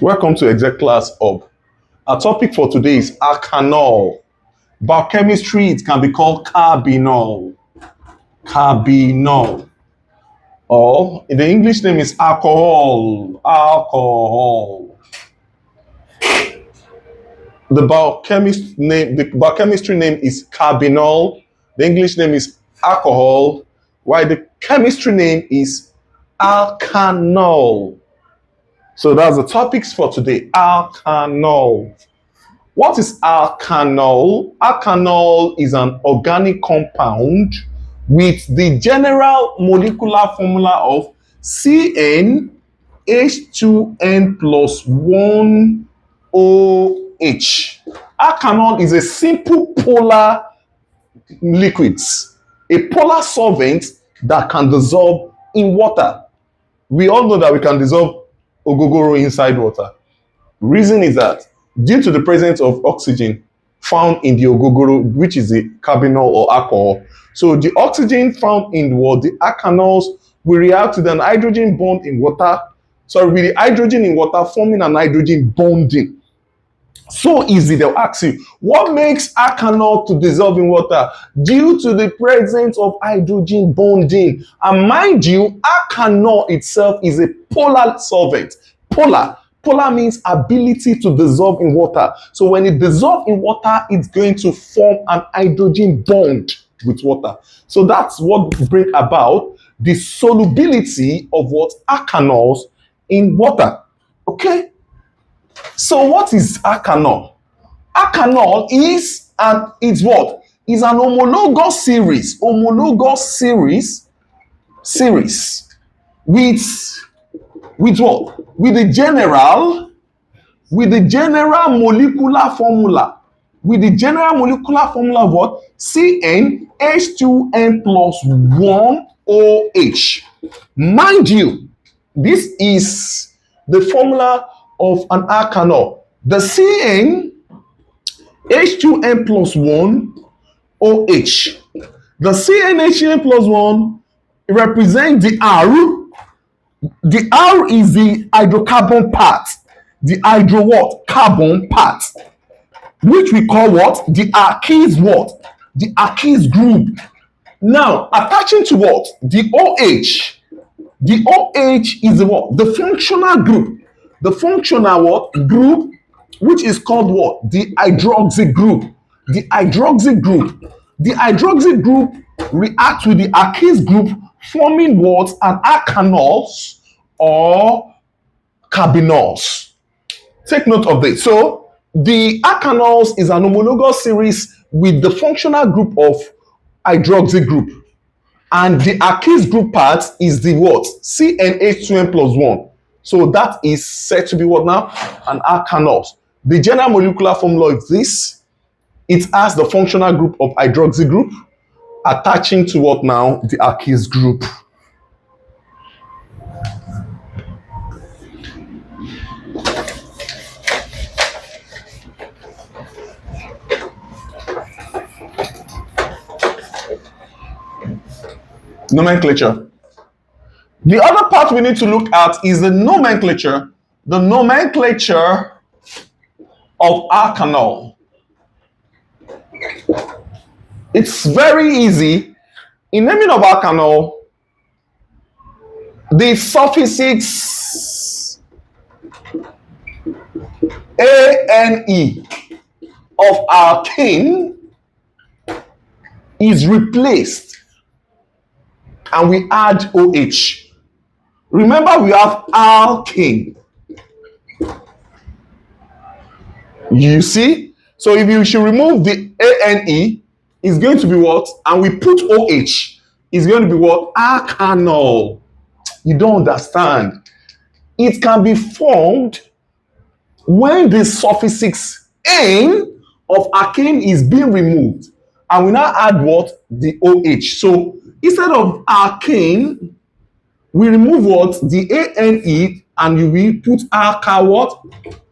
Welcome to Exec Class Hub. Our topic for today is alkanol. Biochemistry, it can be called carbinol. Carbinol. Or the English name is alcohol. Alcohol. The biochemistry name is carbinol. The English name is alcohol. While the chemistry name is alkanol. So that's the topics for today. Alkanol. What is alkanol? Alkanol is an organic compound with the general molecular formula of CnH2n plus 1OH. Alkanol is a simple polar liquid, a polar solvent that can dissolve in water. We all know that we can dissolve ogogoro inside water. Reason is that due to the presence of oxygen found in the ogogoro, which is the carbinol or alcohol, so the oxygen found in the water, the alkanols, will react with an hydrogen bond in water, with the hydrogen in water forming an hydrogen bonding. So easy, they'll ask you, what makes alkanol to dissolve in water? Due to the presence of hydrogen bonding. And mind you, alkanol itself is a polar solvent. Polar means ability to dissolve in water. So when it dissolves in water, it's going to form an hydrogen bond with water. So that's what brings about the solubility of what alkanols in water. Okay? So what is alkanol? Alkanol is an homologous series. Homologous series with what? With the general molecular formula. With the general molecular formula of what? CnH2n plus 1OH. Mind you, this is the formula of an alkanol. The CnH2n plus 1OH. The CnH2n plus 1 represents the R. The R is the hydrocarbon part. The carbon part. Which we call what? The alkenes what? The alkenes group. Now, attaching to what? The OH. The OH is what? The functional group. The functional what? Group, which is called what? The hydroxy group. The hydroxy group. The hydroxy group reacts with the alkenes group, forming what? An alkanols or carbinols. Take note of this. So, the alkanols is an homologous series with the functional group of hydroxy group. And the alkenes group part is the what? CnH2n plus 1. So that is said to be what now? An alkanol. The general molecular formula is this. It has the functional group of hydroxy group attaching to what now? The alkenes group. Nomenclature. The other part we need to look at is the nomenclature. The nomenclature of alkanol. It's very easy. In naming of alkanol, the suffix ane of alkane is replaced and we add OH. Remember, we have alkane. You see? So if you should remove the ane, it's going to be what? And we put OH, it's going to be what? Alkanol. You don't understand. It can be formed when the suffix "ane" of alkane is being removed. And we now add what? The OH. So instead of alkane, we remove what? The ane and we put what?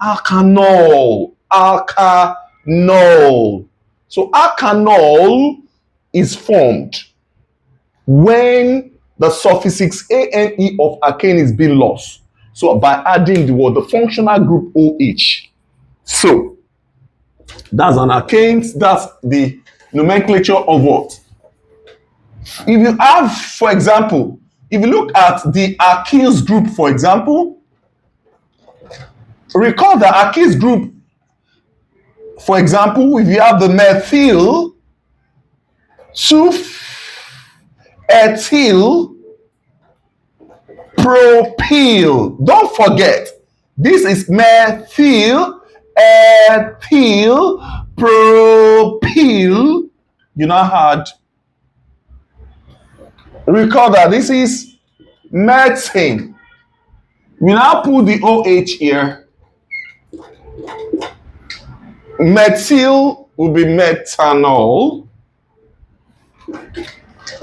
Alkanol. Alkanol. So alkanol is formed when the suffix ane of alkane is being lost. So by adding the functional group OH. So that's an alkanes. That's the nomenclature of what? If you have, for example, if you look at the alkyls group, for example, recall the alkyls group, for example, if you have the methyl 2-ethyl propyl. Don't forget, this is methyl ethyl propyl. You now had, recall that this is methane. We now put the OH here. Methyl will be methanol.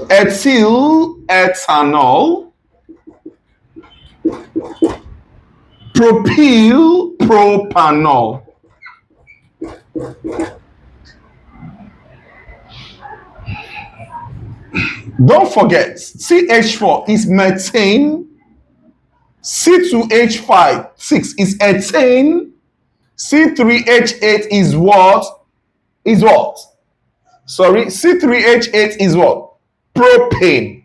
Ethyl, ethanol. Propyl, propanol. Don't forget, CH4 is methane. C2H5, 6 is ethane. C3H8 is what? Is what? Sorry, C3H8 is what? Propane.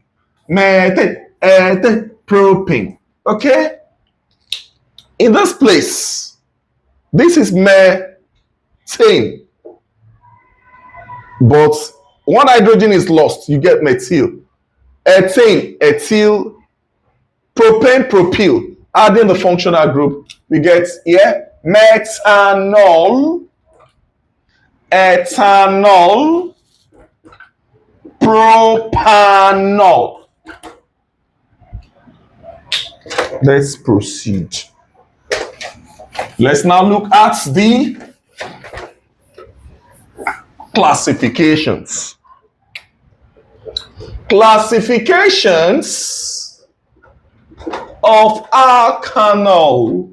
Methane, ethane, propane. Okay? In this place, this is methane. But one hydrogen is lost, you get methyl. Ethane, ethyl, propane, propyl. Adding the functional group, we get here methanol, ethanol, propanol. Let's proceed. Let's now look at the classifications. Classifications of alkanol.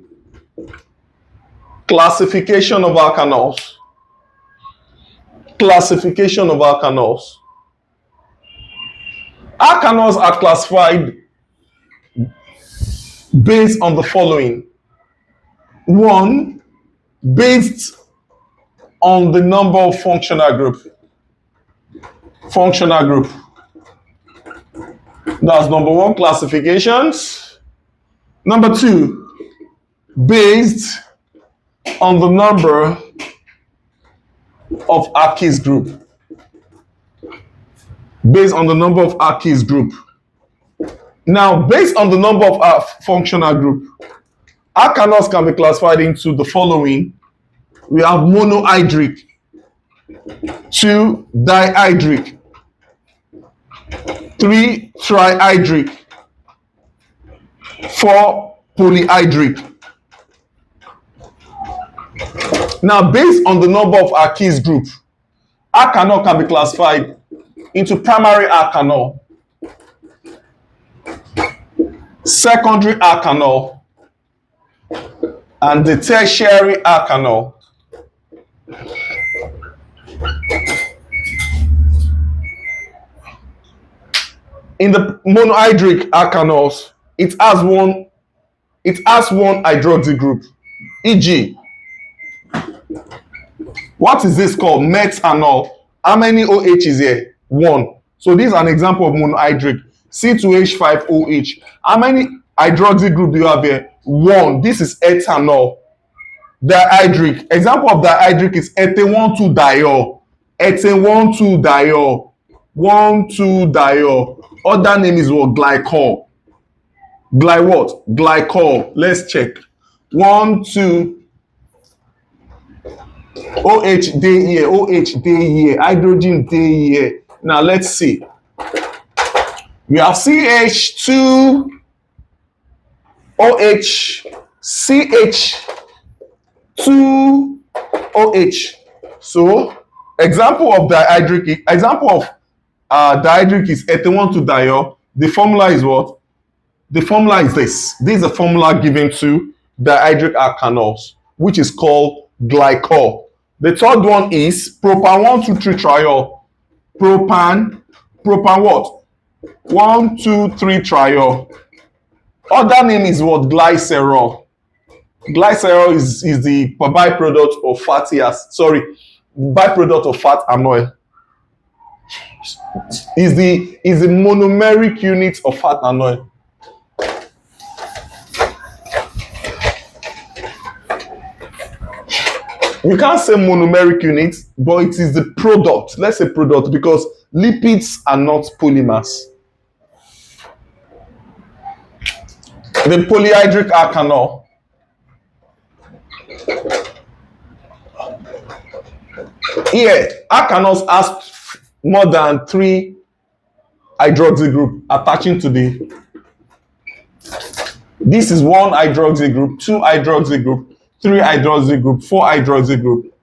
Classification of alkanols. Classification of alkanols. Alkanols are classified based on the following. One, based on the number of functional group. Functional group. That's number one, classifications. Number two, based on the number of alkyls group. Based on the number of alkyls group. Now, based on the number of functional group, alkanols can be classified into the following. We have monohydric, 2 dihydric, 3 trihydric, 4 polyhydric. Now, based on the number of alkyls group, alkanol can be classified into primary alkanol, secondary alkanol, and the tertiary alkanol. In the monohydric alkanols, it has one hydroxy group, e.g. what is this called? Methanol. How many OH is here? 1. So this is an example of monohydric, C2H5OH. How many hydroxy group do you have here? 1. This is ethanol. Dihydric. Example of dihydric is ethane 1,2-diol. Ethane 1,2-diol. 1,2-diol. Other name is what? Glycol. What? Glycol. Let's check. 1, 2. OH day here. OH day here. Hydrogen day here. Now let's see. We have CH2 OH, CH2 OH. So example of dihydric is ethane 1,2-diol. The formula is what? The formula is this. This is the formula given to dihydric alkanols, which is called glycol. The third one is propan 1,2,3-triol. Propan what? 1,2,3-triol. Other name is what? Glycerol. Glycerol is the byproduct of fatty acid. Sorry, byproduct of fat and oil. Is the monomeric unit of fat and oil. You can't say monomeric unit, but it is the product. Let's say product because lipids are not polymers. The polyhydric alkanol. Here, alkanols has more than 3 hydroxy group attaching to the. This is 1 hydroxy group, 2 hydroxy group, 3 hydroxy group, 4 hydroxy group.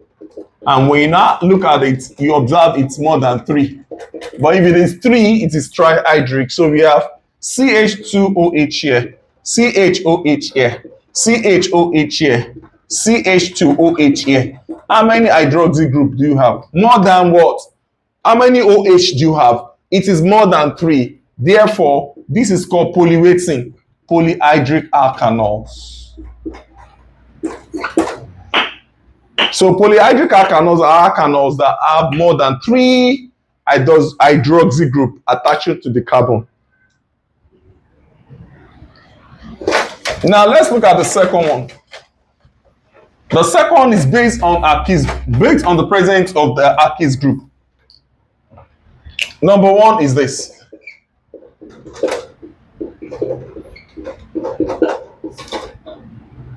And when you now look at it, you observe it's more than 3. But if it is 3, it is trihydric. So we have CH2OH here, CHOH here, CHOH here, CH2OH here. How many hydroxy group do you have? More than what? How many OH do you have? It is more than 3. Therefore, this is called polyweighting, polyhydric alkanols. So polyhydric alkanols are alkanols that have more than 3 hydroxy group attaching to the carbon. Now let's look at the second one. The second one is based on the presence of the alkys group. Number 1 is this.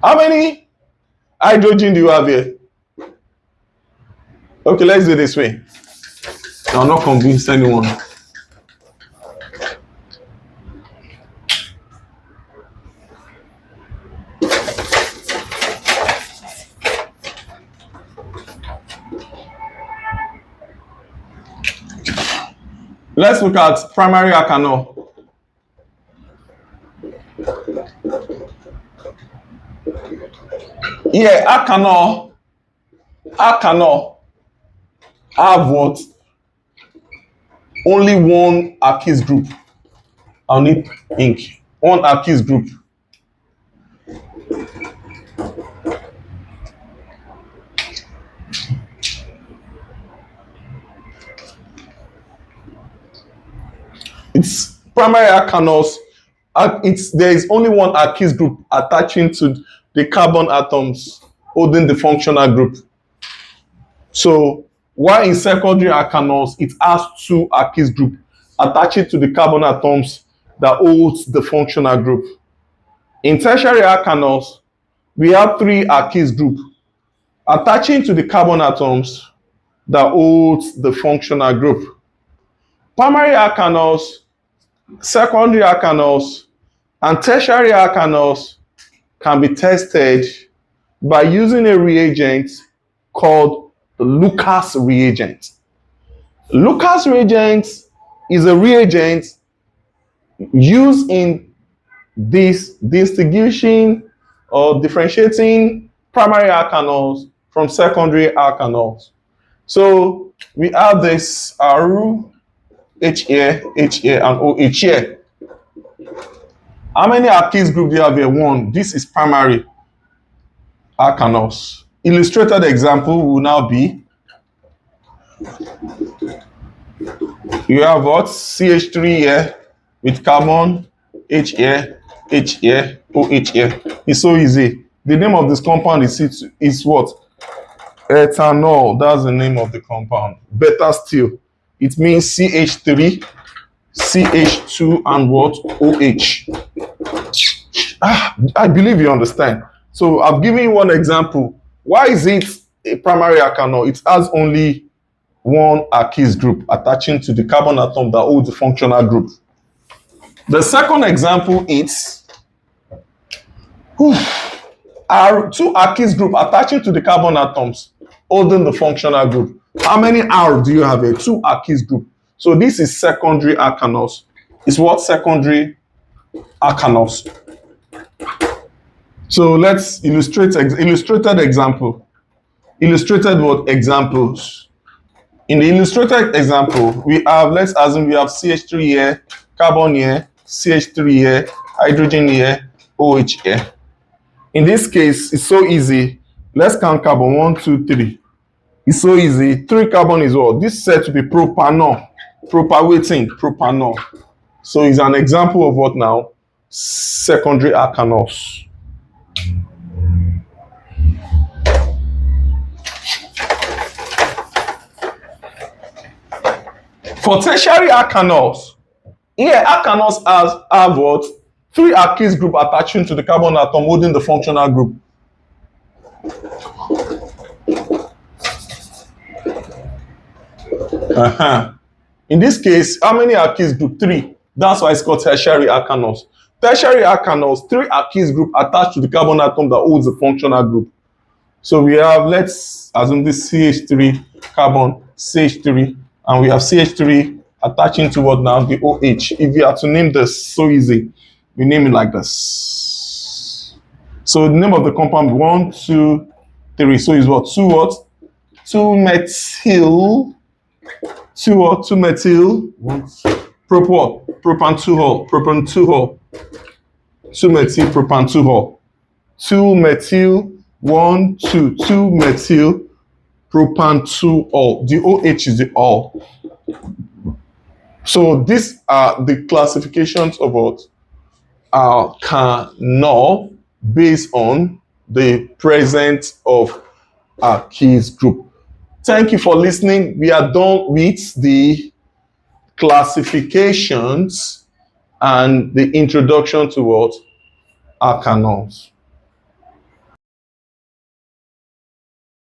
How many hydrogen do you have here? Okay, let's do it this way. I'll not convince anyone. Let's look at primary alkanol. Yeah, alkanol have what? Only 1 alkys group. I'll need ink. 1 alkys group. It's primary alkanols. There is only 1 alkys group attaching to the carbon atoms holding the functional group. So while in secondary alkanols, it has 2 alkys group attaching to the carbon atoms that holds the functional group. In tertiary alkanols, we have 3 alkys group attaching to the carbon atoms that holds the functional group. Primary alkanols, secondary alkanols, and tertiary alkanols can be tested by using a reagent called the Lucas reagent. Lucas reagent is a reagent used in distinguishing or differentiating primary alkanols from secondary alkanols. So we have this Ru, H here, and OH here. How many alkys group do you have here? 1. This is primary alkanols. Illustrated example will now be, you have what? CH3 here with carbon, H here, OH here. It's so easy. The name of this compound is what? Ethanol. That's the name of the compound. Better still, it means CH3, CH2, and what? OH. I believe you understand. So I've given you one example. Why is it a primary alkanol? It has only 1 alkys group attaching to the carbon atom that holds the functional group. The second example is are 2 alkys group attaching to the carbon atoms holding the functional group. How many R do you have here? 2 alkys group. So this is secondary alkanols. It's what? Secondary alkanols. So let's illustrated example. Illustrated what? Examples. In the illustrated example, we have, let's assume we have CH3 here, carbon here, CH3 here, hydrogen here, OH here. In this case, it's so easy. Let's count carbon. 1, 2, 3. It's so easy. 3 carbon is what? This is said to be propanol. Propagating propanol. So it's an example of what now? Secondary alkanols. For tertiary alkanols, here alkanols have what? 3 alkys group attaching to the carbon atom holding the functional group. In this case, how many alkys group? 3. That's why it's called tertiary alkanols. Tertiary alkanols, 3 alkys group attached to the carbon atom that holds the functional group. So we have, let's assume this CH3 carbon, CH3, and we have CH3 attaching to what now? The OH. If you are to name this, so easy. We name it like this. So the name of the compound, 1, 2, 3. So is what? 2 what? 2 methyl. 2 what? 2 methyl. Prop what? Propan 2-hol. Propan 2-hol. 2 methyl propan 2-hol. 2 methyl 1, 2. 2 methyl propan 2-hol. The OH is the ol. So these are the classifications of what? Alkanol based on the presence of alkyls group. Thank you for listening. We are done with the classifications and the introduction to what? Alkanols.